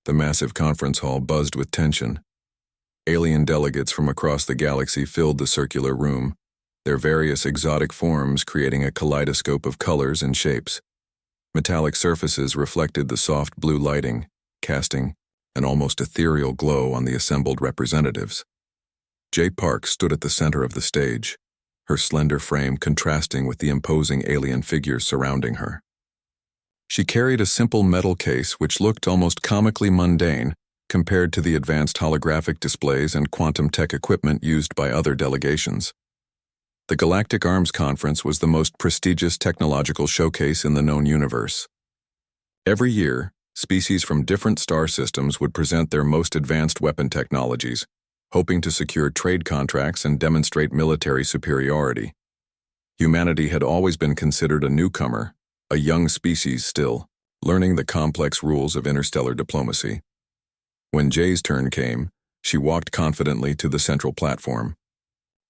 The massive conference hall buzzed with tension. Alien delegates from across the galaxy filled the circular room, their various exotic forms creating a kaleidoscope of colors and shapes. Metallic surfaces reflected the soft blue lighting, casting an almost ethereal glow on the assembled representatives. Jay Park stood at the center of the stage, her slender frame contrasting with the imposing alien figures surrounding her. She carried a simple metal case which looked almost comically mundane compared to the advanced holographic displays and quantum tech equipment used by other delegations. The Galactic Arms Conference was the most prestigious technological showcase in the known universe. Every year, species from different star systems would present their most advanced weapon technologies, hoping to secure trade contracts and demonstrate military superiority. Humanity had always been considered a newcomer, a young species still, learning the complex rules of interstellar diplomacy. When Jay's turn came, she walked confidently to the central platform.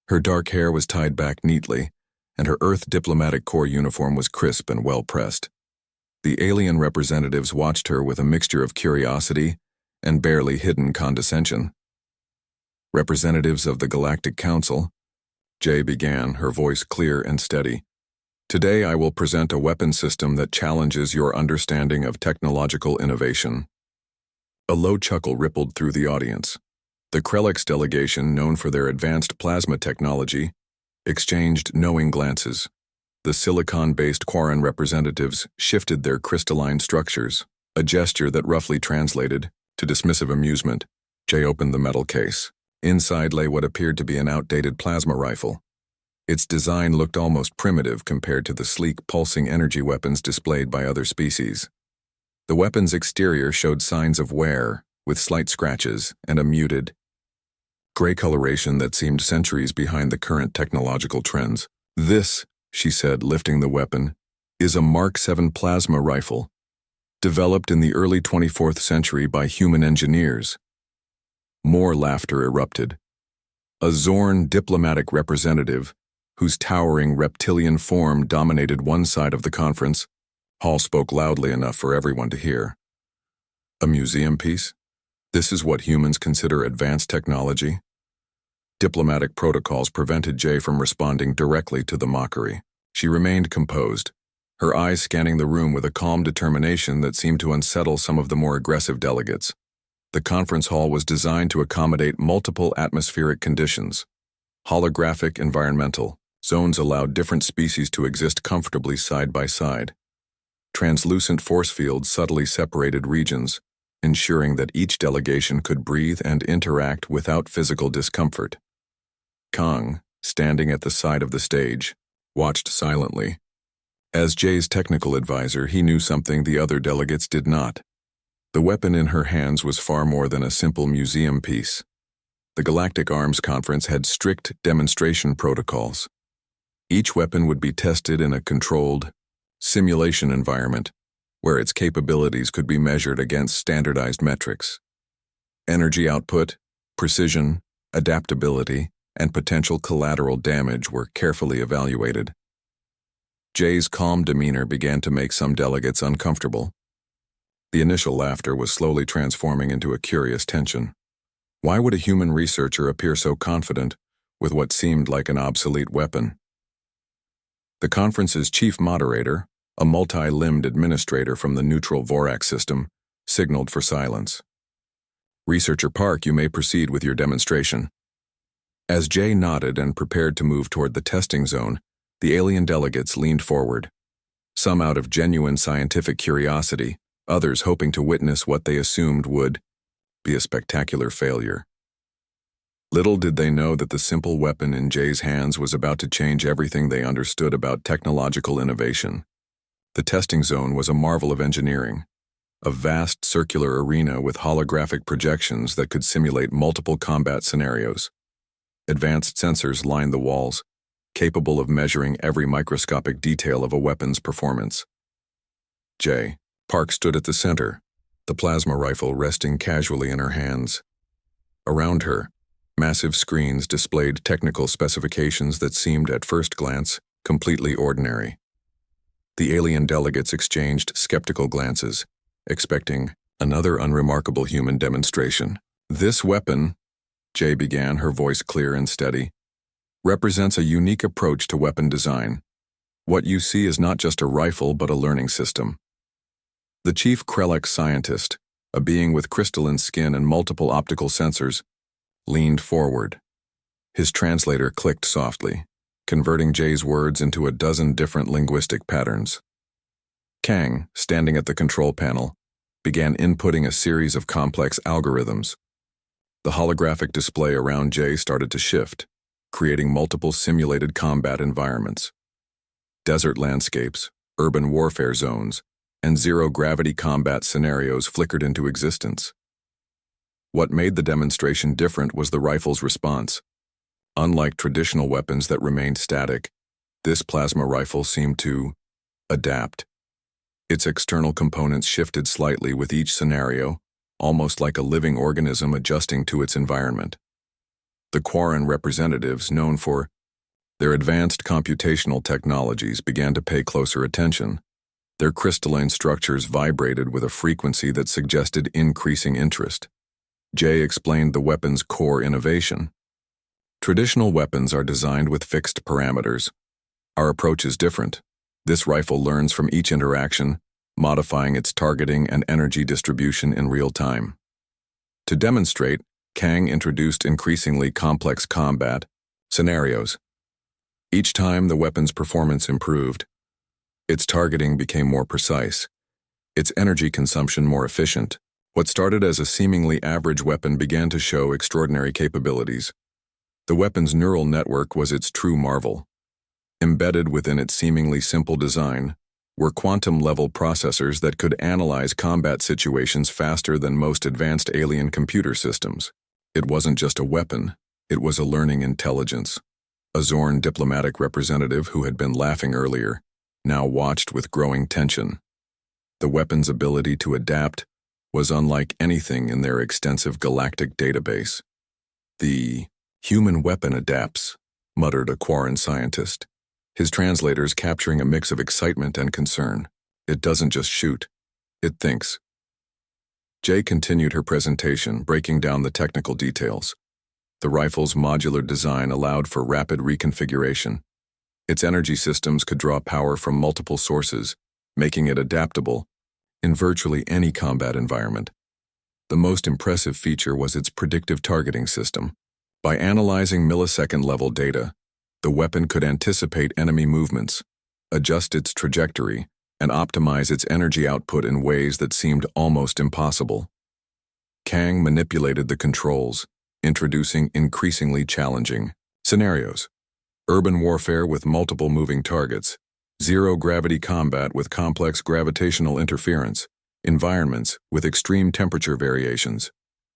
Her dark hair was tied back neatly, and her Earth Diplomatic Corps uniform was crisp and well-pressed. The alien representatives watched her with a mixture of curiosity and barely hidden condescension. Representatives of the Galactic Council, Jay began, her voice clear and steady. Today I will present a weapon system that challenges your understanding of technological innovation. A low chuckle rippled through the audience. The Krellix delegation, known for their advanced plasma technology, exchanged knowing glances. The silicon-based Quarren representatives shifted their crystalline structures, a gesture that roughly translated to dismissive amusement. Jay opened the metal case. Inside lay what appeared to be an outdated plasma rifle. Its design looked almost primitive compared to the sleek, pulsing energy weapons displayed by other species. The weapon's exterior showed signs of wear, with slight scratches and a muted, gray coloration that seemed centuries behind the current technological trends. This, she said, lifting the weapon, is a Mark VII plasma rifle, developed in the early 24th century by human engineers. More laughter erupted. A Zorn diplomatic representative, whose towering reptilian form dominated one side of the conference, hall spoke loudly enough for everyone to hear. A museum piece? This is what humans consider advanced technology? Diplomatic protocols prevented Jay from responding directly to the mockery. She remained composed, her eyes scanning the room with a calm determination that seemed to unsettle some of the more aggressive delegates. The conference hall was designed to accommodate multiple atmospheric conditions. Holographic environmental zones allowed different species to exist comfortably side by side. Translucent force fields subtly separated regions, ensuring that each delegation could breathe and interact without physical discomfort. Kang, standing at the side of the stage, watched silently. As Jay's technical advisor, he knew something the other delegates did not. The weapon in her hands was far more than a simple museum piece. The Galactic Arms Conference had strict demonstration protocols. Each weapon would be tested in a controlled, simulation environment, where its capabilities could be measured against standardized metrics. Energy output, precision, adaptability, and potential collateral damage were carefully evaluated. Jay's calm demeanor began to make some delegates uncomfortable. The initial laughter was slowly transforming into a curious tension. Why would a human researcher appear so confident with what seemed like an obsolete weapon? The conference's chief moderator, a multi-limbed administrator from the neutral Vorax system, signaled for silence. Researcher Park, you may proceed with your demonstration. As Jay nodded and prepared to move toward the testing zone, the alien delegates leaned forward, some out of genuine scientific curiosity, others hoping to witness what they assumed would be a spectacular failure. Little did they know that the simple weapon in Jay's hands was about to change everything they understood about technological innovation. The testing zone was a marvel of engineering, a vast circular arena with holographic projections that could simulate multiple combat scenarios. Advanced sensors lined the walls, capable of measuring every microscopic detail of a weapon's performance. Jay Park stood at the center, the plasma rifle resting casually in her hands. Around her, massive screens displayed technical specifications that seemed at first glance completely ordinary. The alien delegates exchanged skeptical glances, expecting Another unremarkable human demonstration. This weapon, Jay began, her voice clear and steady, represents a unique approach to weapon design. What you see is not just a rifle but a learning system. The chief Krelek scientist, a being with crystalline skin and multiple optical sensors, leaned forward. His translator clicked softly, converting Jay's words into a dozen different linguistic patterns. Kang, standing at the control panel, began inputting a series of complex algorithms. The holographic display around Jay started to shift, creating multiple simulated combat environments. Desert landscapes, urban warfare zones, and zero-gravity combat scenarios flickered into existence. What made the demonstration different was the rifle's response. Unlike traditional weapons that remained static, this plasma rifle seemed to adapt. Its external components shifted slightly with each scenario, almost like a living organism adjusting to its environment. The Quarren representatives, known for their advanced computational technologies, began to pay closer attention. Their crystalline structures vibrated with a frequency that suggested increasing interest. Jay explained the weapon's core innovation. Traditional weapons are designed with fixed parameters. Our approach is different. This rifle learns from each interaction, modifying its targeting and energy distribution in real time. To demonstrate, Kang introduced increasingly complex combat scenarios. Each time the weapon's performance improved, its targeting became more precise, its energy consumption more efficient. What started as a seemingly average weapon began to show extraordinary capabilities. The weapon's neural network was its true marvel. Embedded within its seemingly simple design were quantum-level processors that could analyze combat situations faster than most advanced alien computer systems. It wasn't just a weapon, it was a learning intelligence. A Zorn diplomatic representative who had been laughing earlier now watched with growing tension. The weapon's ability to adapt was unlike anything in their extensive galactic database. "The human weapon adapts," muttered a Quarren scientist, his translators capturing a mix of excitement and concern. "It doesn't just shoot, it thinks." Jay continued her presentation, breaking down the technical details. The rifle's modular design allowed for rapid reconfiguration. Its energy systems could draw power from multiple sources, making it adaptable in virtually any combat environment. The most impressive feature was its predictive targeting system. By analyzing millisecond-level data, the weapon could anticipate enemy movements, adjust its trajectory, and optimize its energy output in ways that seemed almost impossible. Kang manipulated the controls, introducing increasingly challenging scenarios. Urban warfare with multiple moving targets, zero-gravity combat with complex gravitational interference, environments with extreme temperature variations.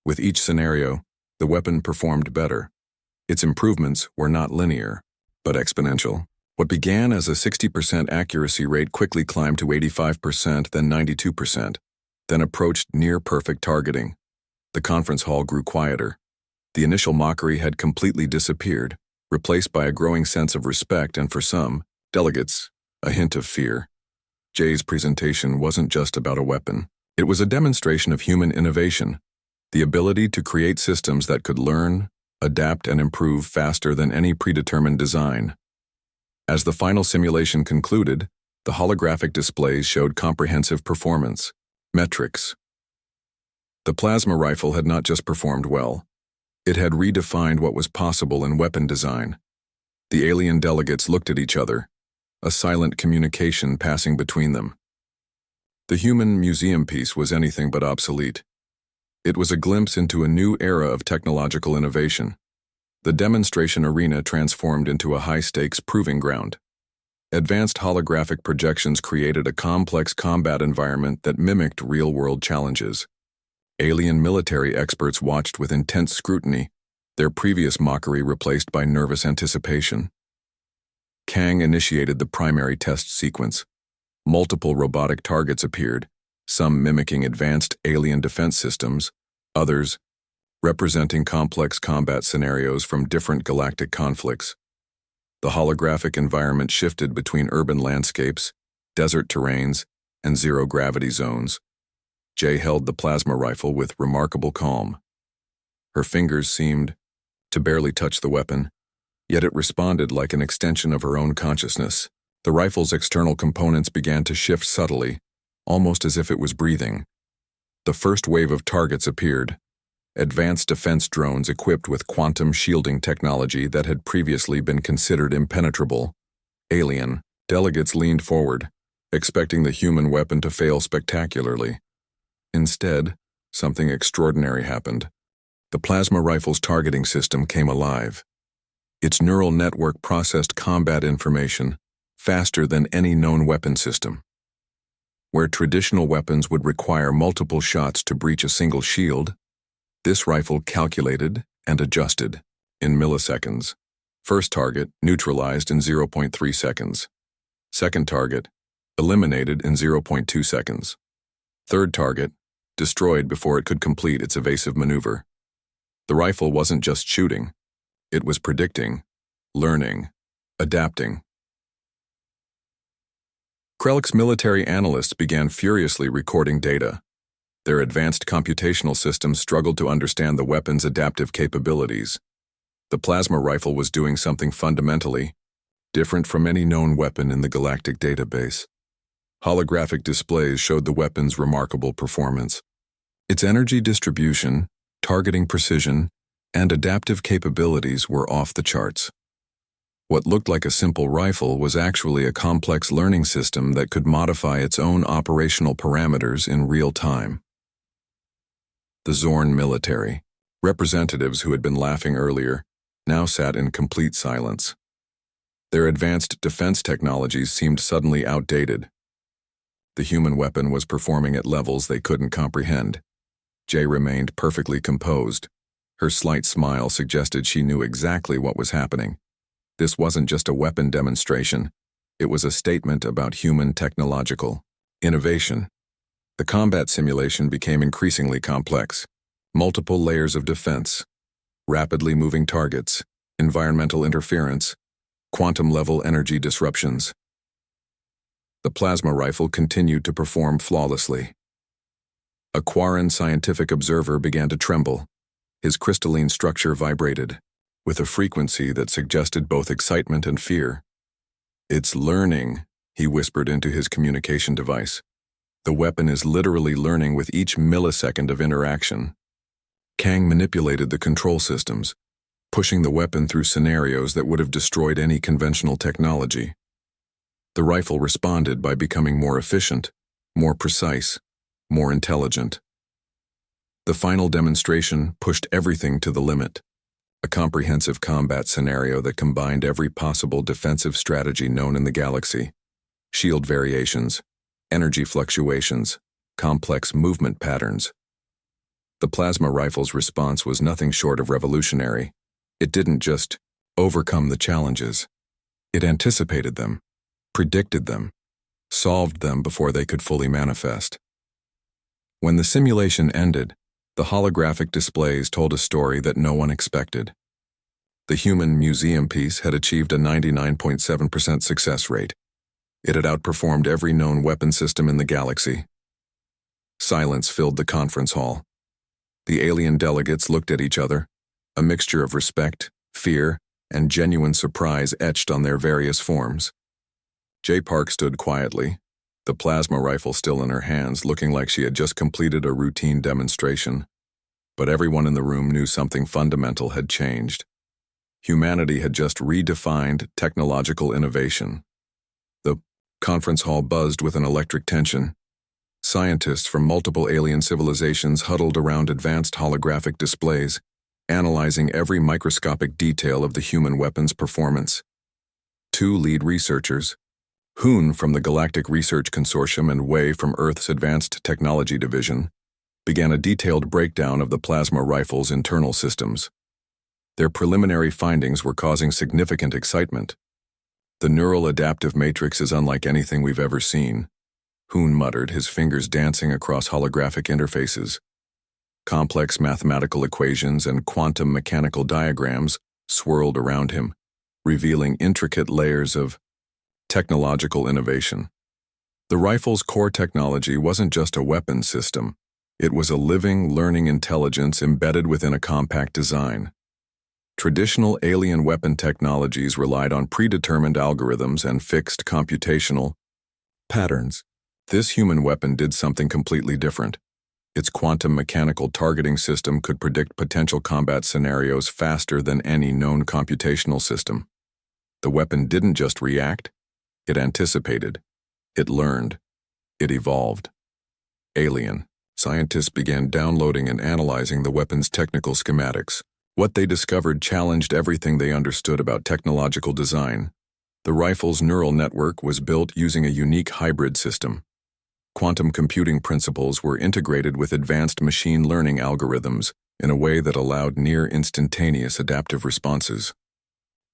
With each scenario, the weapon performed better. Its improvements were not linear, but exponential. What began as a 60% accuracy rate quickly climbed to 85%, then 92%, then approached near-perfect targeting. The conference hall grew quieter. The initial mockery had completely disappeared, replaced by a growing sense of respect and, for some delegates, a hint of fear. Jay's presentation wasn't just about a weapon. It was a demonstration of human innovation, the ability to create systems that could learn, adapt, and improve faster than any predetermined design. As the final simulation concluded, the holographic displays showed comprehensive performance metrics. The plasma rifle had not just performed well. It had redefined what was possible in weapon design. The alien delegates looked at each other, a silent communication passing between them. The human museum piece was anything but obsolete. It was a glimpse into a new era of technological innovation. The demonstration arena transformed into a high-stakes proving ground. Advanced holographic projections created a complex combat environment that mimicked real-world challenges. Alien military experts watched with intense scrutiny, their previous mockery replaced by nervous anticipation. Kang initiated the primary test sequence. Multiple robotic targets appeared, some mimicking advanced alien defense systems, others representing complex combat scenarios from different galactic conflicts. The holographic environment shifted between urban landscapes, desert terrains, and zero-gravity zones. Jay held the plasma rifle with remarkable calm. Her fingers seemed to barely touch the weapon, yet it responded like an extension of her own consciousness. The rifle's external components began to shift subtly, almost as if it was breathing. The first wave of targets appeared, advanced defense drones equipped with quantum shielding technology that had previously been considered impenetrable. Alien delegates leaned forward, expecting the human weapon to fail spectacularly. Instead, something extraordinary happened. The plasma rifle's targeting system came alive. Its neural network processed combat information faster than any known weapon system. Where traditional weapons would require multiple shots to breach a single shield, this rifle calculated and adjusted in milliseconds. First target neutralized in 0.3 seconds. Second target eliminated in 0.2 seconds. Third target destroyed before it could complete its evasive maneuver. The rifle wasn't just shooting. It was predicting, learning, adapting. Krellick's military analysts began furiously recording data. Their advanced computational systems struggled to understand the weapon's adaptive capabilities. The plasma rifle was doing something fundamentally different from any known weapon in the galactic database. Holographic displays showed the weapon's remarkable performance. Its energy distribution, targeting precision, and adaptive capabilities were off the charts. What looked like a simple rifle was actually a complex learning system that could modify its own operational parameters in real time. The Zorn military, representatives who had been laughing earlier, now sat in complete silence. Their advanced defense technologies seemed suddenly outdated. The human weapon was performing at levels they couldn't comprehend. Jay remained perfectly composed. Her slight smile suggested she knew exactly what was happening. This wasn't just a weapon demonstration. It was a statement about human technological innovation. The combat simulation became increasingly complex. Multiple layers of defense, rapidly moving targets, environmental interference, quantum-level energy disruptions. The plasma rifle continued to perform flawlessly. A Quarren scientific observer began to tremble. His crystalline structure vibrated, with a frequency that suggested both excitement and fear. "It's learning," he whispered into his communication device. "The weapon is literally learning with each millisecond of interaction." Kang manipulated the control systems, pushing the weapon through scenarios that would have destroyed any conventional technology. The rifle responded by becoming more efficient, more precise, more intelligent. The final demonstration pushed everything to the limit. A comprehensive combat scenario that combined every possible defensive strategy known in the galaxy. Shield variations, energy fluctuations, complex movement patterns. The plasma rifle's response was nothing short of revolutionary. It didn't just overcome the challenges. It anticipated them, predicted them, solved them before they could fully manifest. When the simulation ended, the holographic displays told a story that no one expected. The human museum piece had achieved a 99.7% success rate. It had outperformed every known weapon system in the galaxy. Silence filled the conference hall. The alien delegates looked at each other, a mixture of respect, fear, and genuine surprise etched on their various forms. Jay Park stood quietly, the plasma rifle still in her hands, looking like she had just completed a routine demonstration. But everyone in the room knew something fundamental had changed. Humanity had just redefined technological innovation. The conference hall buzzed with an electric tension. Scientists from multiple alien civilizations huddled around advanced holographic displays, analyzing every microscopic detail of the human weapon's performance. Two lead researchers, Hoon from the Galactic Research Consortium and Wei from Earth's Advanced Technology Division, began a detailed breakdown of the plasma rifle's internal systems. Their preliminary findings were causing significant excitement. "The neural adaptive matrix is unlike anything we've ever seen," Hoon muttered, his fingers dancing across holographic interfaces. Complex mathematical equations and quantum mechanical diagrams swirled around him, revealing intricate layers of technological innovation. The rifle's core technology wasn't just a weapons system. It was a living, learning intelligence embedded within a compact design. Traditional alien weapon technologies relied on predetermined algorithms and fixed computational patterns. This human weapon did something completely different. Its quantum mechanical targeting system could predict potential combat scenarios faster than any known computational system. The weapon didn't just react, it anticipated, it learned, it evolved. Alien. Scientists began downloading and analyzing the weapon's technical schematics. What they discovered challenged everything they understood about technological design. The rifle's neural network was built using a unique hybrid system. Quantum computing principles were integrated with advanced machine learning algorithms in a way that allowed near-instantaneous adaptive responses.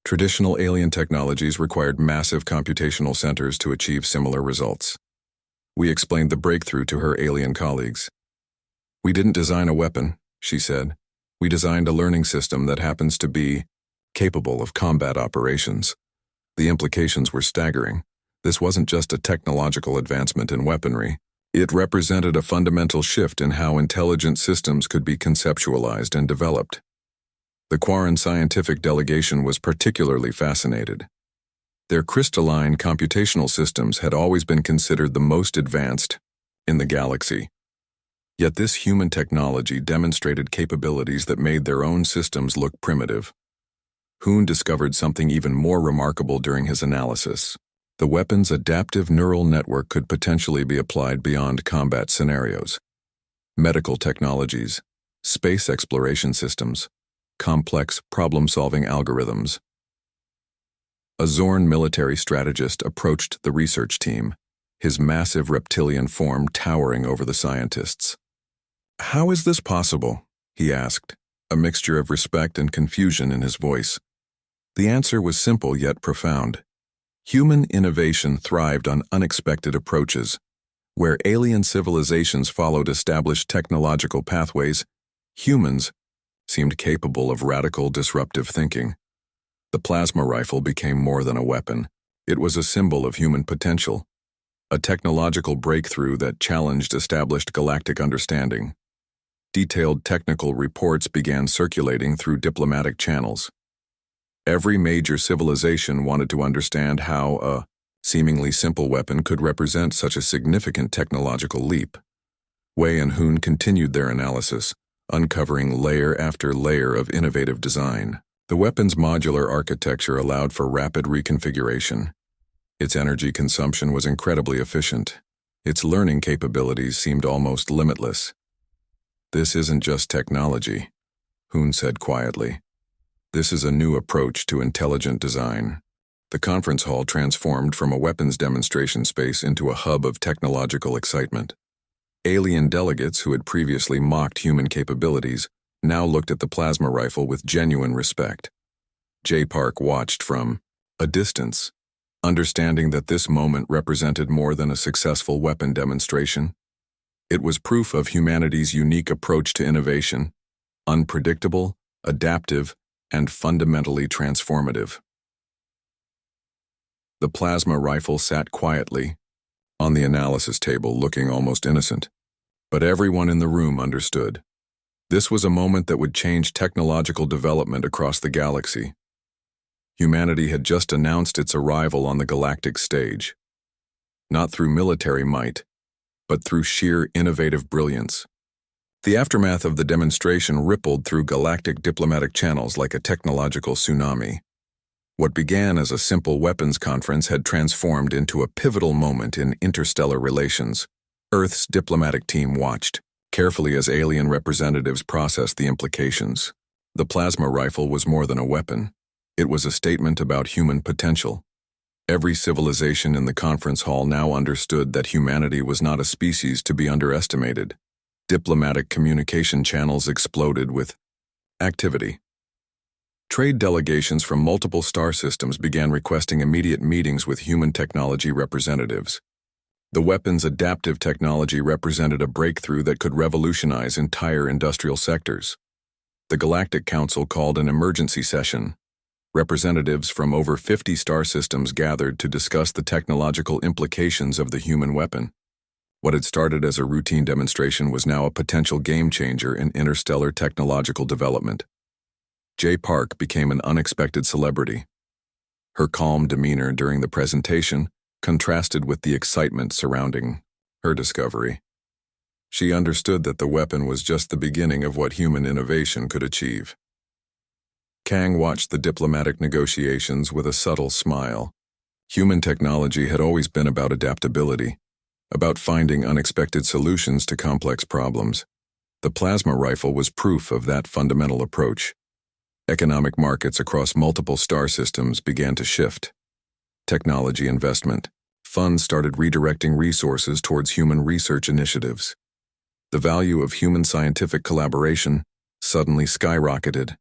Traditional alien technologies required massive computational centers to achieve similar results. We explained the breakthrough to her alien colleagues. "We didn't design a weapon," she said. "We designed a learning system that happens to be capable of combat operations." The implications were staggering. This wasn't just a technological advancement in weaponry. It represented a fundamental shift in how intelligent systems could be conceptualized and developed. The Quarren scientific delegation was particularly fascinated. Their crystalline computational systems had always been considered the most advanced in the galaxy. Yet this human technology demonstrated capabilities that made their own systems look primitive. Hoon discovered something even more remarkable during his analysis. The weapon's adaptive neural network could potentially be applied beyond combat scenarios. Medical technologies, space exploration systems, complex problem-solving algorithms. A Zorn military strategist approached the research team, his massive reptilian form towering over the scientists. "How is this possible?" he asked, a mixture of respect and confusion in his voice. The answer was simple yet profound. Human innovation thrived on unexpected approaches. Where alien civilizations followed established technological pathways, humans seemed capable of radical, disruptive thinking. The plasma rifle became more than a weapon. It was a symbol of human potential, a technological breakthrough that challenged established galactic understanding. Detailed technical reports began circulating through diplomatic channels. Every major civilization wanted to understand how a seemingly simple weapon could represent such a significant technological leap. Wei and Hoon continued their analysis, uncovering layer after layer of innovative design. The weapon's modular architecture allowed for rapid reconfiguration. Its energy consumption was incredibly efficient. Its learning capabilities seemed almost limitless. "This isn't just technology," Hoon said quietly. "This is a new approach to intelligent design." The conference hall transformed from a weapons demonstration space into a hub of technological excitement. Alien delegates who had previously mocked human capabilities now looked at the plasma rifle with genuine respect. J. Park watched from a distance, understanding that this moment represented more than a successful weapon demonstration. It was proof of humanity's unique approach to innovation, unpredictable, adaptive, and fundamentally transformative. The plasma rifle sat quietly on the analysis table, looking almost innocent. But everyone in the room understood. This was a moment that would change technological development across the galaxy. Humanity had just announced its arrival on the galactic stage. Not through military might, but through sheer innovative brilliance. The aftermath of the demonstration rippled through galactic diplomatic channels like a technological tsunami. What began as a simple weapons conference had transformed into a pivotal moment in interstellar relations. Earth's diplomatic team watched carefully as alien representatives processed the implications. The plasma rifle was more than a weapon. It was a statement about human potential. Every civilization in the conference hall now understood that humanity was not a species to be underestimated. Diplomatic communication channels exploded with activity. Trade delegations from multiple star systems began requesting immediate meetings with human technology representatives. The weapon's adaptive technology represented a breakthrough that could revolutionize entire industrial sectors. The Galactic Council called an emergency session, Representatives from over 50 star systems gathered to discuss the technological implications of the human weapon. What had started as a routine demonstration was now a potential game-changer in interstellar technological development. Jay Park became an unexpected celebrity. Her calm demeanor during the presentation contrasted with the excitement surrounding her discovery. She understood that the weapon was just the beginning of what human innovation could achieve. Kang watched the diplomatic negotiations with a subtle smile. Human technology had always been about adaptability, about finding unexpected solutions to complex problems. The plasma rifle was proof of that fundamental approach. Economic markets across multiple star systems began to shift. Technology investment. Funds started redirecting resources towards human research initiatives. The value of human scientific collaboration suddenly skyrocketed.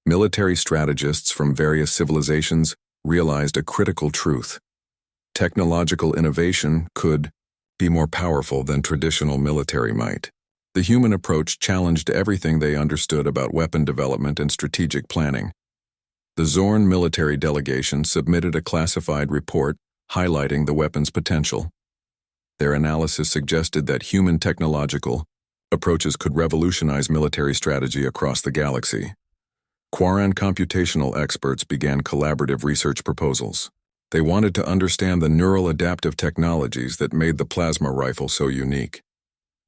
Military strategists from various civilizations realized a critical truth. Technological innovation could be more powerful than traditional military might. The human approach challenged everything they understood about weapon development and strategic planning. The Zorn military delegation submitted a classified report highlighting the weapon's potential. Their analysis suggested that human technological approaches could revolutionize military strategy across the galaxy. Quaran computational experts began collaborative research proposals. They wanted to understand the neural adaptive technologies that made the plasma rifle so unique.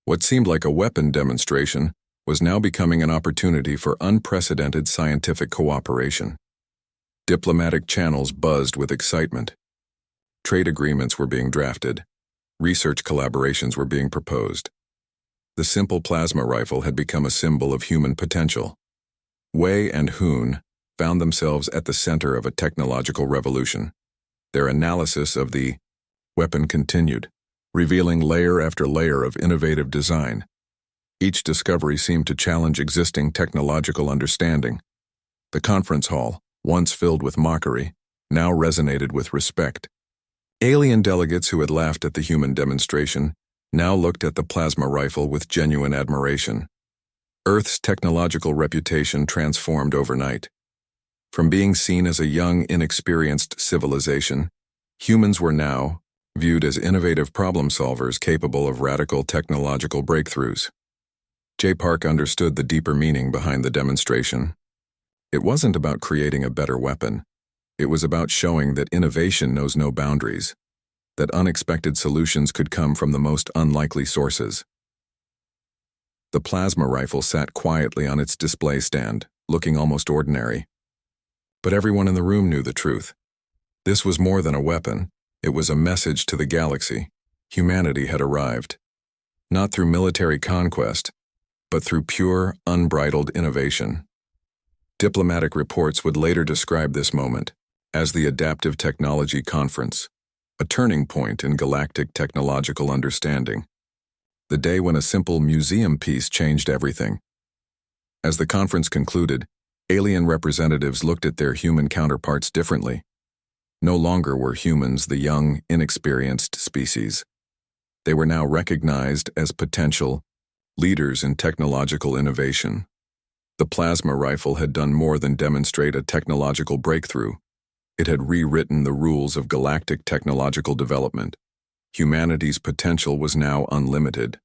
What seemed like a weapon demonstration was now becoming an opportunity for unprecedented scientific cooperation. Diplomatic channels buzzed with excitement. Trade agreements were being drafted. Research collaborations were being proposed. The simple plasma rifle had become a symbol of human potential. Wei and Hoon found themselves at the center of a technological revolution. Their analysis of the weapon continued, revealing layer after layer of innovative design. Each discovery seemed to challenge existing technological understanding. The conference hall, once filled with mockery, now resonated with respect. Alien delegates who had laughed at the human demonstration now looked at the plasma rifle with genuine admiration. Earth's technological reputation transformed overnight. From being seen as a young, inexperienced civilization, humans were now viewed as innovative problem solvers capable of radical technological breakthroughs. Jay Park understood the deeper meaning behind the demonstration. It wasn't about creating a better weapon. It was about showing that innovation knows no boundaries, that unexpected solutions could come from the most unlikely sources. The plasma rifle sat quietly on its display stand, looking almost ordinary. But everyone in the room knew the truth. This was more than a weapon. It was a message to the galaxy. Humanity had arrived. Not through military conquest, but through pure, unbridled innovation. Diplomatic reports would later describe this moment as the Adaptive Technology Conference, a turning point in galactic technological understanding. The day when a simple museum piece changed everything. As the conference concluded, alien representatives looked at their human counterparts differently. No longer were humans the young, inexperienced species. They were now recognized as potential leaders in technological innovation. The plasma rifle had done more than demonstrate a technological breakthrough. It had rewritten the rules of galactic technological development. Humanity's potential was now unlimited.